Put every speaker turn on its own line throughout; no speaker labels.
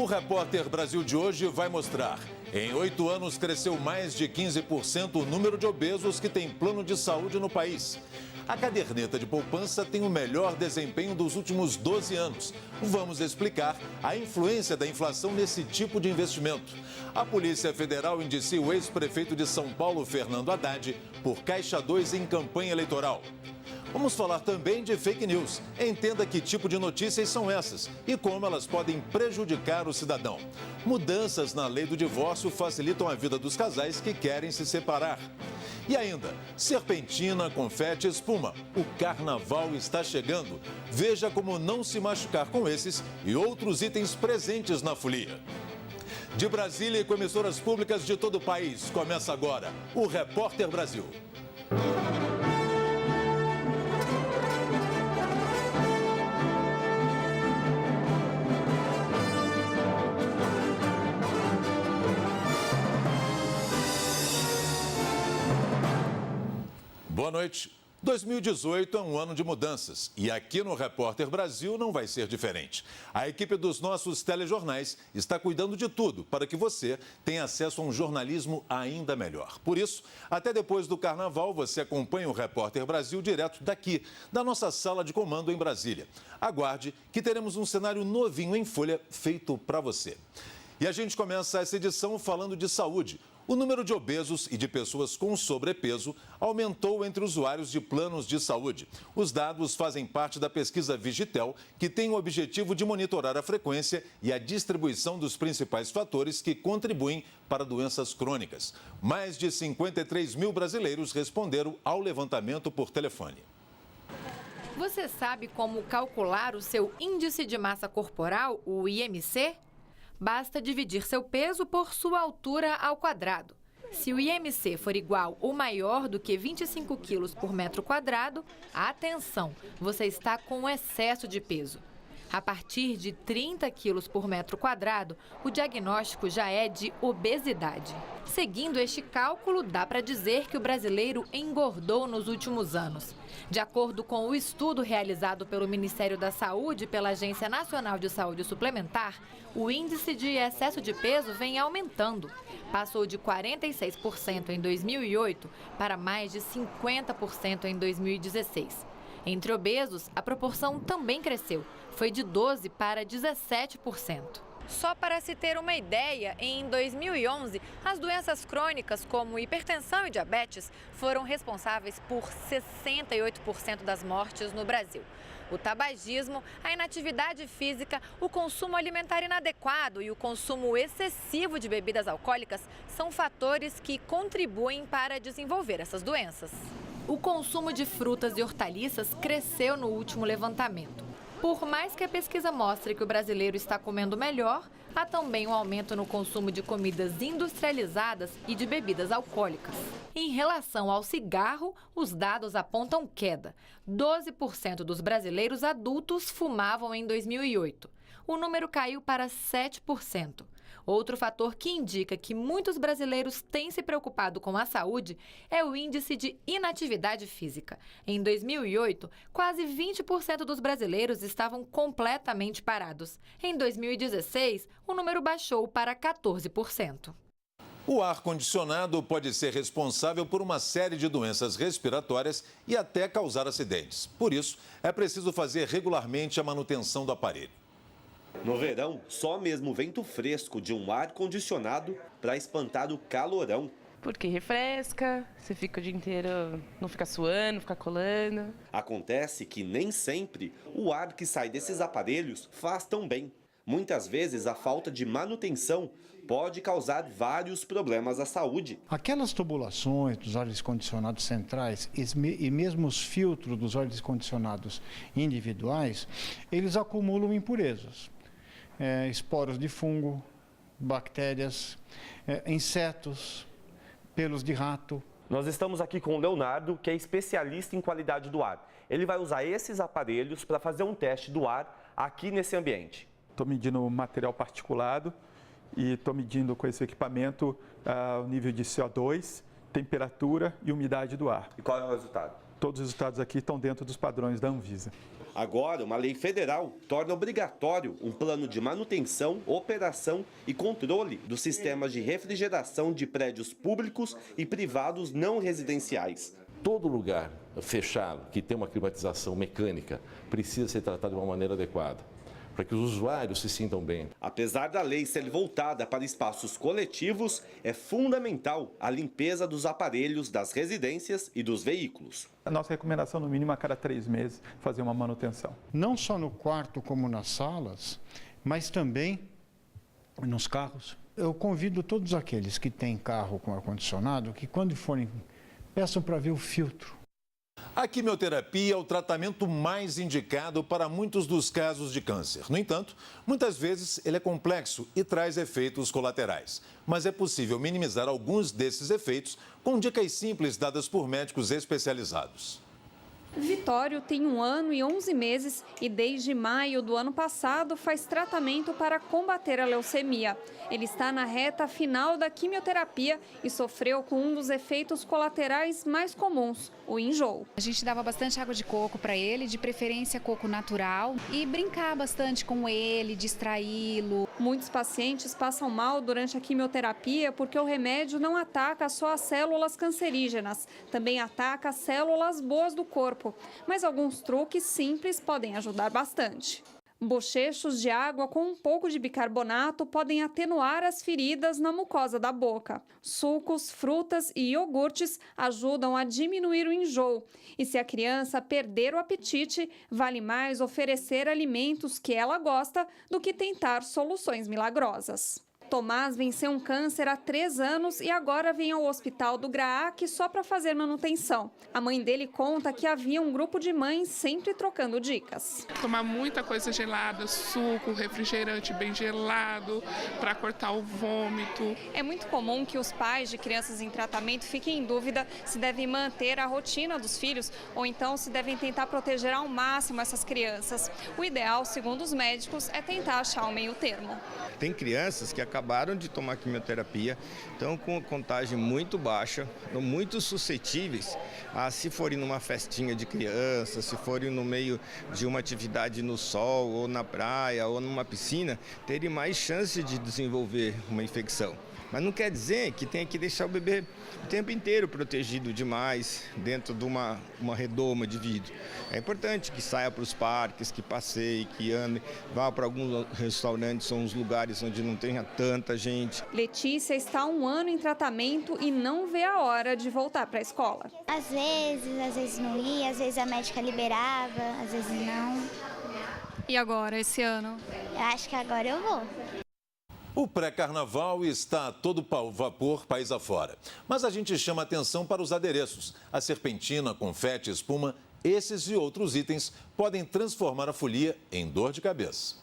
O Repórter Brasil de hoje vai mostrar. Em 8 anos, cresceu mais de 15% o número de obesos que têm plano de saúde no país. A caderneta de poupança tem o melhor desempenho dos últimos 12 anos. Vamos explicar a influência da inflação nesse tipo de investimento. A Polícia Federal indicia o ex-prefeito de São Paulo, Fernando Haddad, por Caixa 2 em campanha eleitoral. Vamos falar também de fake news. Entenda que tipo de notícias são essas e como elas podem prejudicar o cidadão. Mudanças na lei do divórcio facilitam a vida dos casais que querem se separar. E ainda, serpentina, confete, espuma. O carnaval está chegando. Veja como não se machucar com esses e outros itens presentes na folia. De Brasília e com emissoras públicas de todo o país, começa agora o Repórter Brasil. Boa noite. 2018 é um ano de mudanças e aqui no Repórter Brasil não vai ser diferente. A equipe dos nossos telejornais está cuidando de tudo para que você tenha acesso a um jornalismo ainda melhor. Por isso, até depois do Carnaval, você acompanha o Repórter Brasil direto daqui, da nossa sala de comando em Brasília. Aguarde que teremos um cenário novinho em folha feito para você. E a gente começa essa edição falando de saúde. O número de obesos e de pessoas com sobrepeso aumentou entre usuários de planos de saúde. Os dados fazem parte da pesquisa Vigitel, que tem o objetivo de monitorar a frequência e a distribuição dos principais fatores que contribuem para doenças crônicas. Mais de 53 mil brasileiros responderam ao levantamento por telefone.
Você sabe como calcular o seu índice de massa corporal, o IMC? Basta dividir seu peso por sua altura ao quadrado. Se o IMC for igual ou maior do que 25 quilos por metro quadrado, atenção, você está com excesso de peso. A partir de 30 quilos por metro quadrado, o diagnóstico já é de obesidade. Seguindo este cálculo, dá para dizer que o brasileiro engordou nos últimos anos. De acordo com o estudo realizado pelo Ministério da Saúde e pela Agência Nacional de Saúde Suplementar, o índice de excesso de peso vem aumentando. Passou de 46% em 2008 para mais de 50% em 2016. Entre obesos, a proporção também cresceu. Foi de 12% para 17%. Só para se ter uma ideia, em 2011, as doenças crônicas como hipertensão e diabetes foram responsáveis por 68% das mortes no Brasil. O tabagismo, a inatividade física, o consumo alimentar inadequado e o consumo excessivo de bebidas alcoólicas são fatores que contribuem para desenvolver essas doenças. O consumo de frutas e hortaliças cresceu no último levantamento. Por mais que a pesquisa mostre que o brasileiro está comendo melhor, há também um aumento no consumo de comidas industrializadas e de bebidas alcoólicas. Em relação ao cigarro, os dados apontam queda. 12% dos brasileiros adultos fumavam em 2008. O número caiu para 7%. Outro fator que indica que muitos brasileiros têm se preocupado com a saúde é o índice de inatividade física. Em 2008, quase 20% dos brasileiros estavam completamente parados. Em 2016, o número baixou para 14%.
O ar-condicionado pode ser responsável por uma série de doenças respiratórias e até causar acidentes. Por isso, é preciso fazer regularmente a manutenção do aparelho.
No verão, só mesmo o vento fresco de um ar-condicionado para espantar o calorão.
Porque refresca, você fica o dia inteiro, não fica suando, fica colando.
Acontece que nem sempre o ar que sai desses aparelhos faz tão bem. Muitas vezes a falta de manutenção pode causar vários problemas à saúde.
Aquelas tubulações dos ares condicionados centrais e mesmo os filtros dos ares condicionados individuais, eles acumulam impurezas. Esporos de fungo, bactérias, insetos, pelos de rato.
Nós estamos aqui com o Leonardo, que é especialista em qualidade do ar. Ele vai usar esses aparelhos para fazer um teste do ar aqui nesse ambiente.
Estou medindo o material particulado e estou medindo com esse equipamento o nível de CO2, temperatura e umidade do ar.
E qual é o resultado?
todos os resultados aqui estão dentro dos padrões da Anvisa.
Agora, uma lei federal torna obrigatório um plano de manutenção, operação e controle dos sistemas de refrigeração de prédios públicos e privados não residenciais.
Todo lugar fechado que tem uma climatização mecânica precisa ser tratado de uma maneira adequada, para que os usuários se sintam bem.
Apesar da lei ser voltada para espaços coletivos, é fundamental a limpeza dos aparelhos das residências e dos veículos.
A nossa recomendação, no mínimo, a cada 3 meses, fazer uma manutenção.
Não só no quarto como nas salas, mas também nos carros. Eu convido todos aqueles que têm carro com ar-condicionado que, quando forem, peçam para ver o filtro.
A quimioterapia é o tratamento mais indicado para muitos dos casos de câncer. No entanto, muitas vezes ele é complexo e traz efeitos colaterais. Mas é possível minimizar alguns desses efeitos com dicas simples dadas por médicos especializados.
Vitório tem 1 ano e 11 meses e desde maio do ano passado faz tratamento para combater a leucemia. Ele está na reta final da quimioterapia e sofreu com um dos efeitos colaterais mais comuns, o enjoo.
A gente dava bastante água de coco para ele, de preferência coco natural, e brincar bastante com ele, distraí-lo.
Muitos pacientes passam mal durante a quimioterapia porque o remédio não ataca só as células cancerígenas, também ataca as células boas do corpo. Mas alguns truques simples podem ajudar bastante. Bochechos de água com um pouco de bicarbonato podem atenuar as feridas na mucosa da boca. Sucos, frutas e iogurtes ajudam a diminuir o enjoo. E se a criança perder o apetite, vale mais oferecer alimentos que ela gosta do que tentar soluções milagrosas. Tomás venceu um câncer há 3 anos e agora vem ao hospital do GRAAC só para fazer manutenção. A mãe dele conta que havia um grupo de mães sempre trocando dicas.
Tomar muita coisa gelada, suco, refrigerante bem gelado, para cortar o vômito.
É muito comum que os pais de crianças em tratamento fiquem em dúvida se devem manter a rotina dos filhos ou então se devem tentar proteger ao máximo essas crianças. O ideal, segundo os médicos, é tentar achar um meio termo.
Tem crianças que acabaram de tomar quimioterapia, estão com contagem muito baixa, estão muito suscetíveis a, se forem numa festinha de criança, se forem no meio de uma atividade no sol, ou na praia, ou numa piscina, terem mais chance de desenvolver uma infecção. Mas não quer dizer que tenha que deixar o bebê o tempo inteiro protegido demais dentro de uma redoma de vidro. É importante que saia para os parques, que passeie, que ande, vá para alguns restaurantes, são os lugares onde não tenha tanta gente.
Letícia está há 1 ano em tratamento e não vê a hora de voltar para a escola.
Às vezes não ia, às vezes a médica liberava, às vezes não.
E agora, esse ano?
Eu acho que agora eu vou.
O pré-carnaval está a todo vapor país afora. Mas a gente chama atenção para os adereços. A serpentina, confete, espuma, esses e outros itens podem transformar a folia em dor de cabeça.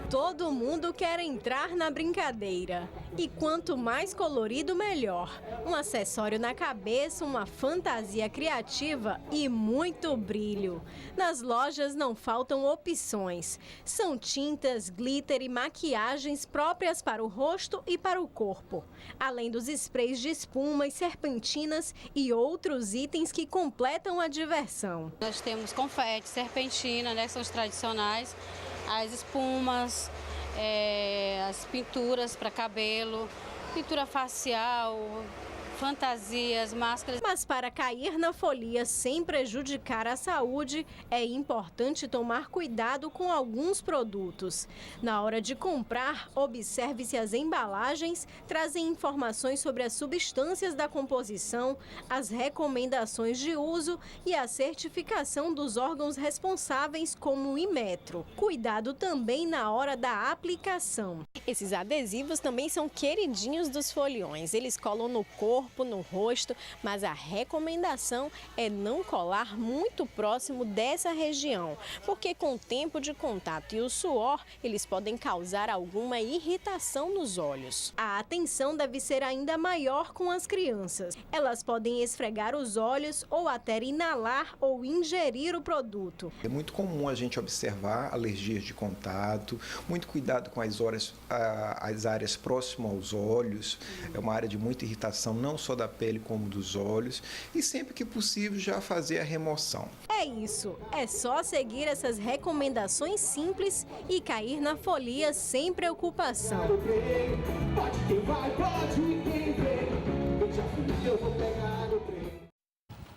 Todo mundo quer entrar na brincadeira. E quanto mais colorido, melhor. Um acessório na cabeça, uma fantasia criativa e muito brilho. Nas lojas não faltam opções. São tintas, glitter e maquiagens próprias para o rosto e para o corpo. Além dos sprays de espuma e serpentinas e outros itens que completam a diversão.
Nós temos confete, serpentina, né, que são os tradicionais, as espumas, as pinturas para cabelo, pintura facial, fantasias, máscaras.
Mas para cair na folia sem prejudicar a saúde, é importante tomar cuidado com alguns produtos. Na hora de comprar, observe se as embalagens trazem informações sobre as substâncias da composição, as recomendações de uso e a certificação dos órgãos responsáveis, como o Inmetro. Cuidado também na hora da aplicação. Esses adesivos também são queridinhos dos foliões. Eles colam no corpo, no rosto, mas a recomendação é não colar muito próximo dessa região, porque com o tempo de contato e o suor, eles podem causar alguma irritação nos olhos. A atenção deve ser ainda maior com as crianças. Elas podem esfregar os olhos ou até inalar ou ingerir o produto.
É muito comum a gente observar alergias de contato, muito cuidado com as áreas próximas aos olhos, é uma área de muita irritação, não não só da pele como dos olhos, e sempre que possível já fazer a remoção.
É isso, é só seguir essas recomendações simples e cair na folia sem preocupação.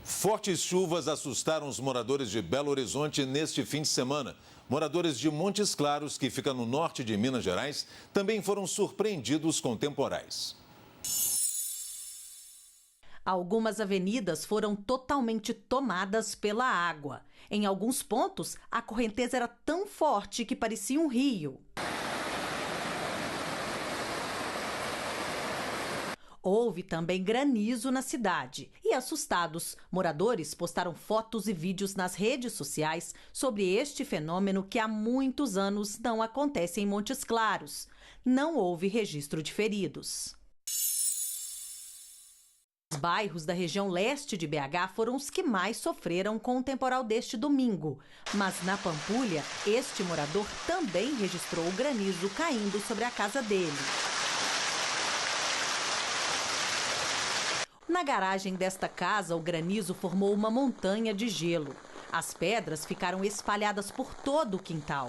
Fortes chuvas assustaram os moradores de Belo Horizonte neste fim de semana. Moradores de Montes Claros, que fica no norte de Minas Gerais, também foram surpreendidos com temporais.
Algumas avenidas foram totalmente tomadas pela água. Em alguns pontos, a correnteza era tão forte que parecia um rio. Houve também granizo na cidade. E assustados, moradores postaram fotos e vídeos nas redes sociais sobre este fenômeno que há muitos anos não acontece em Montes Claros. Não houve registro de feridos. Os bairros da região leste de BH foram os que mais sofreram com o temporal deste domingo. Mas na Pampulha, este morador também registrou o granizo caindo sobre a casa dele. Na garagem desta casa, o granizo formou uma montanha de gelo. As pedras ficaram espalhadas por todo o quintal.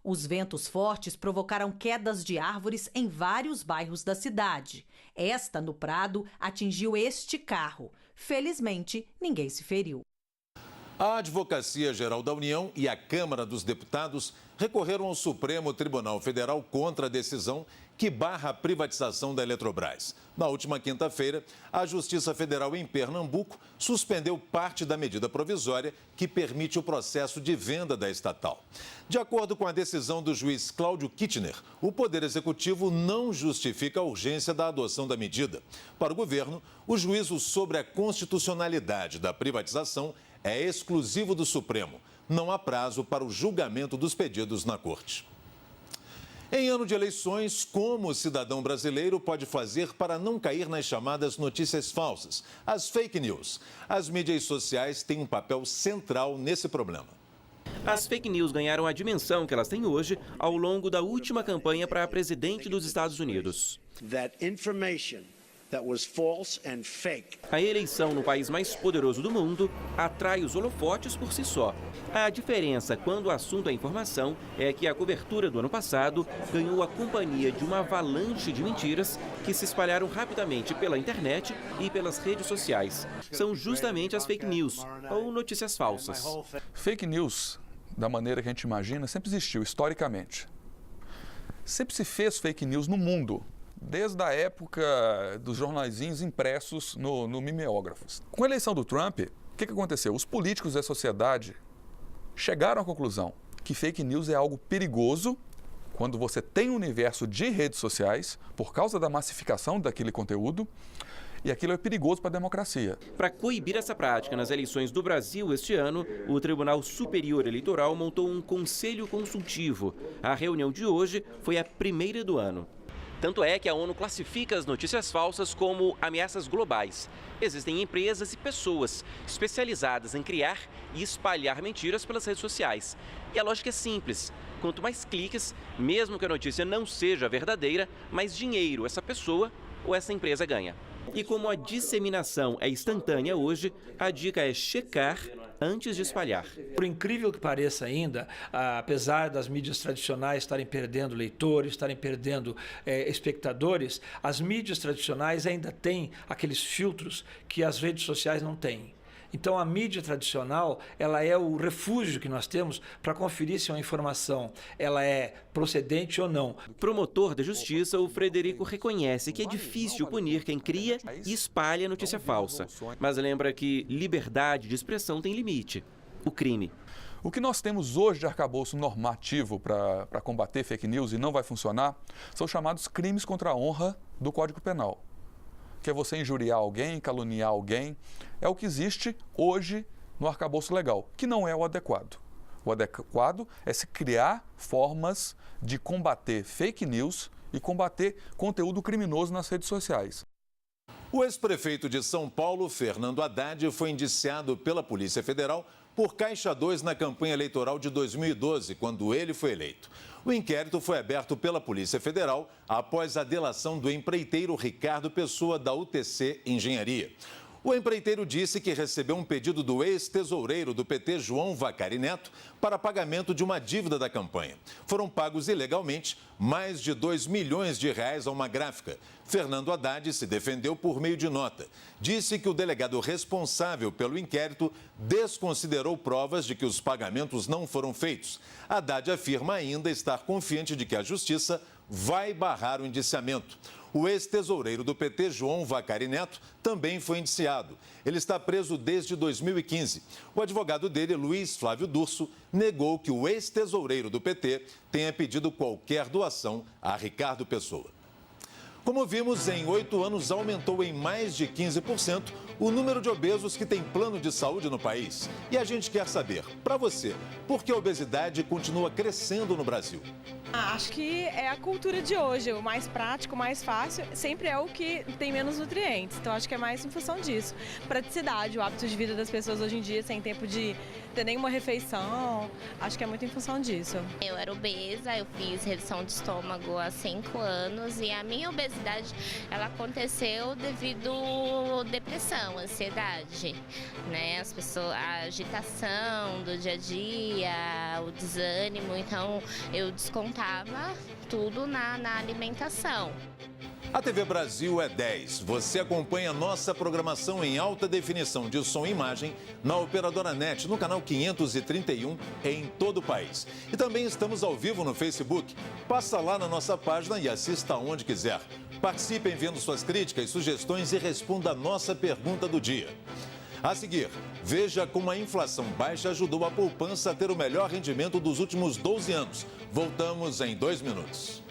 Os ventos fortes provocaram quedas de árvores em vários bairros da cidade. Esta, no Prado, atingiu este carro. Felizmente, ninguém se feriu.
A Advocacia Geral da União e a Câmara dos Deputados recorreram ao Supremo Tribunal Federal contra a decisão que barra a privatização da Eletrobras. Na última quinta-feira, a Justiça Federal em Pernambuco suspendeu parte da medida provisória que permite o processo de venda da estatal. De acordo com a decisão do juiz Cláudio Kittner, o Poder Executivo não justifica a urgência da adoção da medida. Para o governo, o juízo sobre a constitucionalidade da privatização é exclusivo do Supremo. Não há prazo para o julgamento dos pedidos na Corte. Em ano de eleições, como o cidadão brasileiro pode fazer para não cair nas chamadas notícias falsas, as fake news? As mídias sociais têm um papel central nesse problema.
As fake news ganharam a dimensão que elas têm hoje ao longo da última campanha para presidente dos Estados Unidos. A eleição no país mais poderoso do mundo atrai os holofotes por si só. A diferença quando o assunto é informação é que a cobertura do ano passado ganhou a companhia de uma avalanche de mentiras que se espalharam rapidamente pela internet e pelas redes sociais. São justamente as fake news, ou notícias falsas.
Fake news, da maneira que a gente imagina, sempre existiu historicamente. Sempre se fez fake news no mundo. Desde a época dos jornaizinhos impressos no mimeógrafos. Com a eleição do Trump, o que aconteceu? Os políticos da sociedade chegaram à conclusão que fake news é algo perigoso quando você tem um universo de redes sociais, por causa da massificação daquele conteúdo, e aquilo é perigoso para a democracia.
Para coibir essa prática nas eleições do Brasil este ano, o Tribunal Superior Eleitoral montou um conselho consultivo. A reunião de hoje foi a primeira do ano. Tanto é que a ONU classifica as notícias falsas como ameaças globais. Existem empresas e pessoas especializadas em criar e espalhar mentiras pelas redes sociais. E a lógica é simples. Quanto mais cliques, mesmo que a notícia não seja verdadeira, mais dinheiro essa pessoa ou essa empresa ganha. E como a disseminação é instantânea hoje, a dica é checar antes de espalhar.
Por incrível que pareça ainda, apesar das mídias tradicionais estarem perdendo leitores, estarem perdendo espectadores, as mídias tradicionais ainda têm aqueles filtros que as redes sociais não têm. Então, a mídia tradicional, ela é o refúgio que nós temos para conferir se uma informação ela é procedente ou não.
Promotor da Justiça, o Frederico reconhece que é difícil punir quem cria e espalha notícia falsa, mas lembra que liberdade de expressão tem limite: o crime.
O que nós temos hoje de arcabouço normativo para combater fake news e não vai funcionar são chamados crimes contra a honra do Código Penal. Que é você injuriar alguém, caluniar alguém, é o que existe hoje no arcabouço legal, que não é o adequado. O adequado é se criar formas de combater fake news e combater conteúdo criminoso nas redes sociais.
O ex-prefeito de São Paulo, Fernando Haddad, foi indiciado pela Polícia Federal por Caixa 2 na campanha eleitoral de 2012, quando ele foi eleito. O inquérito foi aberto pela Polícia Federal após a delação do empreiteiro Ricardo Pessoa, da UTC Engenharia. O empreiteiro disse que recebeu um pedido do ex-tesoureiro do PT, João Vacari Neto, para pagamento de uma dívida da campanha. Foram pagos ilegalmente mais de R$2 milhões a uma gráfica. Fernando Haddad se defendeu por meio de nota. Disse que o delegado responsável pelo inquérito desconsiderou provas de que os pagamentos não foram feitos. Haddad afirma ainda estar confiante de que a Justiça vai barrar o indiciamento. O ex-tesoureiro do PT, João Vacari Neto, também foi indiciado. Ele está preso desde 2015. O advogado dele, Luiz Flávio Durso, negou que o ex-tesoureiro do PT tenha pedido qualquer doação a Ricardo Pessoa. Como vimos, em 8 anos aumentou em mais de 15% o número de obesos que têm plano de saúde no país. E a gente quer saber, para você, por que a obesidade continua crescendo no Brasil?
Acho que é a cultura de hoje, o mais prático, o mais fácil, sempre é o que tem menos nutrientes. Então acho que é mais em função disso. Praticidade, o hábito de vida das pessoas hoje em dia, sem tempo de ter nenhuma refeição, acho que é muito em função disso.
Eu era obesa, eu fiz redução de estômago há 5 anos e a minha obesidade, ela aconteceu devido à depressão, ansiedade, né? As pessoas, a agitação do dia a dia, o desânimo, então eu descontava tudo na alimentação.
A TV Brasil é 10. Você acompanha nossa programação em alta definição de som e imagem na Operadora NET, no canal 531, em todo o país. E também estamos ao vivo no Facebook. Passa lá na nossa página e assista onde quiser. Participe enviando suas críticas, sugestões e responda a nossa pergunta do dia. A seguir, veja como a inflação baixa ajudou a poupança a ter o melhor rendimento dos últimos 12 anos. Voltamos em 2 minutos.